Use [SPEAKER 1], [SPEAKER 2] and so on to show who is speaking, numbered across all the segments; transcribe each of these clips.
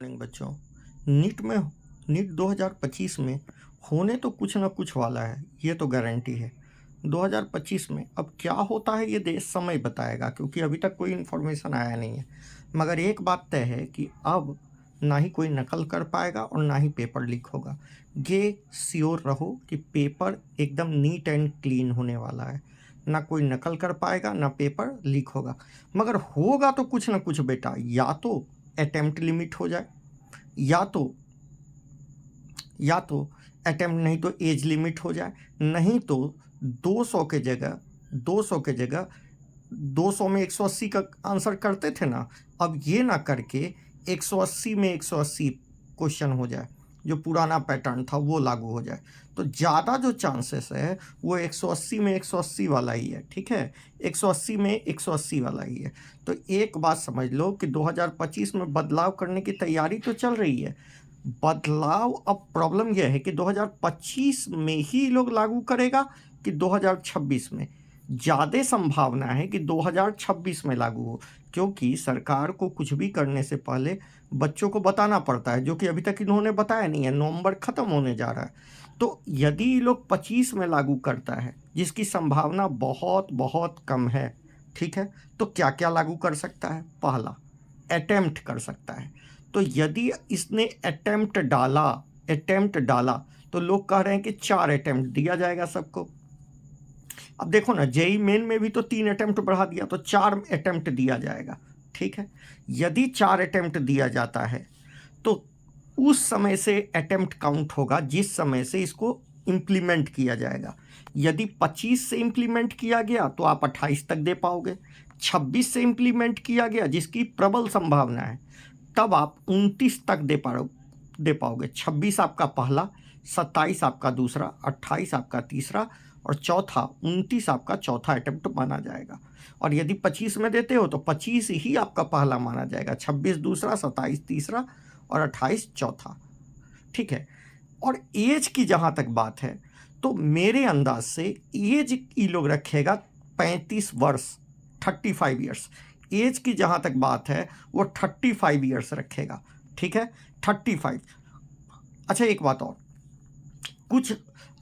[SPEAKER 1] Morning बच्चों। NEET में NEET 2025 में होने तो कुछ ना कुछ वाला है, ये तो गारंटी है। 2025 में अब क्या होता है ये देश समय बताएगा, क्योंकि अभी तक कोई इन्फॉर्मेशन आया नहीं है। मगर एक बात तय है कि अब ना ही कोई नकल कर पाएगा और ना ही पेपर लीक होगा। ये श्योर रहो कि पेपर एकदम नीट एंड क्लीन होने वाला है। ना कोई नकल कर पाएगा ना पेपर लीक होगा। मगर होगा तो कुछ ना कुछ बेटा, या तो अटेम्प्ट लिमिट हो जाए, या तो अटेम्प्ट नहीं तो एज लिमिट हो जाए, नहीं तो 200 के जगह 200 में 180 का आंसर करते थे ना, अब ये ना करके 180 में 180 क्वेश्चन हो जाए, जो पुराना पैटर्न था वो लागू हो जाए। तो ज़्यादा जो चांसेस है वो 180 में 180 वाला ही है। ठीक है, 180 में 180 वाला ही है। तो एक बात समझ लो कि 2025 में बदलाव करने की तैयारी तो चल रही है। बदलाव, अब प्रॉब्लम यह है कि 2025 में ही लोग लागू करेगा कि 2026 में। ज़्यादा संभावना है कि 2026 में लागू हो, क्योंकि सरकार को कुछ भी करने से पहले बच्चों को बताना पड़ता है, जो कि अभी तक इन्होंने बताया नहीं है। नवंबर ख़त्म होने जा रहा है, तो यदि ये लोग 25 में लागू करता है, जिसकी संभावना बहुत बहुत कम है, ठीक है, तो क्या क्या लागू कर सकता है? पहला, अटेम्प्ट कर सकता है। तो यदि इसने अटेम्प्ट डाला तो लोग कह रहे हैं कि 4 अटेम्प्ट दिया जाएगा सबको। अब देखो ना, जेई मेन में भी तो 3 अटेम्प्ट बढ़ा दिया, तो 4 अटेम्प्ट दिया जाएगा। ठीक है, यदि 4 अटेम्प्ट दिया जाता है तो उस समय से अटेम्प्ट काउंट होगा जिस समय से इसको इम्प्लीमेंट किया जाएगा। यदि 25 से इम्प्लीमेंट किया गया तो आप 28 तक दे पाओगे। 26 से इम्प्लीमेंट किया गया, जिसकी प्रबल संभावना है, तब आप 29 तक दे पाओगे। 26 आपका पहला, 27 आपका दूसरा, 28 आपका तीसरा और चौथा 29 आपका चौथा अटेम्प्ट माना जाएगा। और यदि 25 में देते हो तो 25 ही आपका पहला माना जाएगा, 26 दूसरा, 27 तीसरा और 28 चौथा। ठीक है, और एज की जहाँ तक बात है तो मेरे अंदाज से एज ये लोग रखेगा 35 वर्ष, 35 ईयर्स। एज की जहाँ तक बात है वो 35 ईयर्स रखेगा। ठीक है, 35। अच्छा, एक बात और कुछ,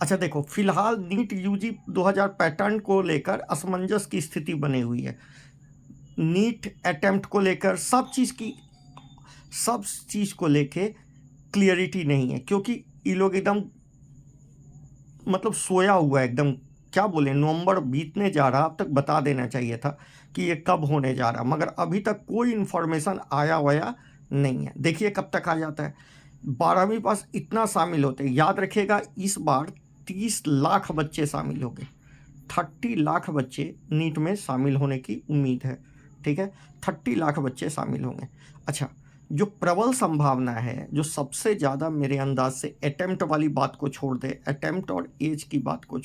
[SPEAKER 1] अच्छा देखो, फिलहाल नीट यूजी 2000 पैटर्न को लेकर असमंजस की स्थिति बनी हुई है। नीट अटेम्प्ट को लेकर सब चीज़ को लेके क्लियरिटी नहीं है, क्योंकि ये लोग एकदम मतलब सोया हुआ है एकदम। क्या बोले, नवंबर बीतने जा रहा, अब तक बता देना चाहिए था कि ये कब होने जा रहा, मगर अभी तक कोई इन्फॉर्मेशन आया वाया नहीं है। देखिए कब तक आ जाता है। 12वीं पास इतना शामिल होते हैं, याद रखिएगा इस बार 30 लाख बच्चे शामिल होंगे। 30 लाख बच्चे नीट में शामिल होने की उम्मीद है। ठीक है, 30 लाख बच्चे शामिल होंगे। अच्छा, जो प्रबल संभावना है, जो सबसे ज़्यादा मेरे अंदाज से अटेम्प्ट वाली बात को छोड़ दे, अटेम्प्ट और एज की बात को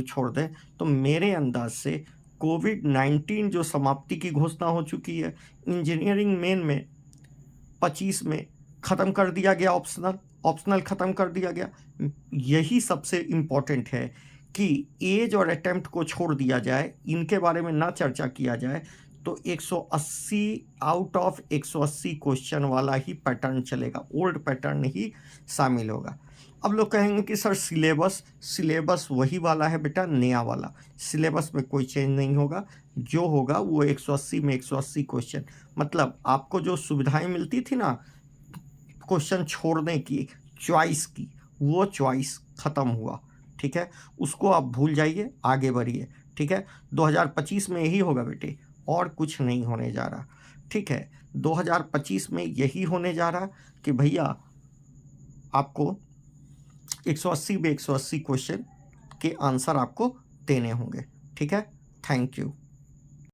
[SPEAKER 1] छोड़ दे, तो मेरे अंदाज से कोविड-19 जो समाप्ति की घोषणा हो चुकी है, इंजीनियरिंग मेन में 25 में ख़त्म कर दिया गया, ऑप्शनल ख़त्म कर दिया गया। यही सबसे इम्पॉर्टेंट है कि एज और अटेम्प्ट को छोड़ दिया जाए, इनके बारे में ना चर्चा किया जाए, तो 180 आउट ऑफ 180 क्वेश्चन वाला ही पैटर्न चलेगा, ओल्ड पैटर्न ही शामिल होगा। अब लोग कहेंगे कि सर सिलेबस वही वाला है बेटा, नया वाला। सिलेबस में कोई चेंज नहीं होगा, जो होगा वो 180 में 180 क्वेश्चन। मतलब आपको जो सुविधाएं मिलती थी ना क्वेश्चन छोड़ने की, चॉइस की, वो चॉइस ख़त्म हुआ। ठीक है, उसको आप भूल जाइए, आगे बढ़िए। ठीक है, 2025 में यही होगा बेटे, और कुछ नहीं होने जा रहा। ठीक है, 2025 में यही होने जा रहा कि भैया आपको 180 में 180 क्वेश्चन के आंसर आपको देने होंगे। ठीक है, थैंक यू।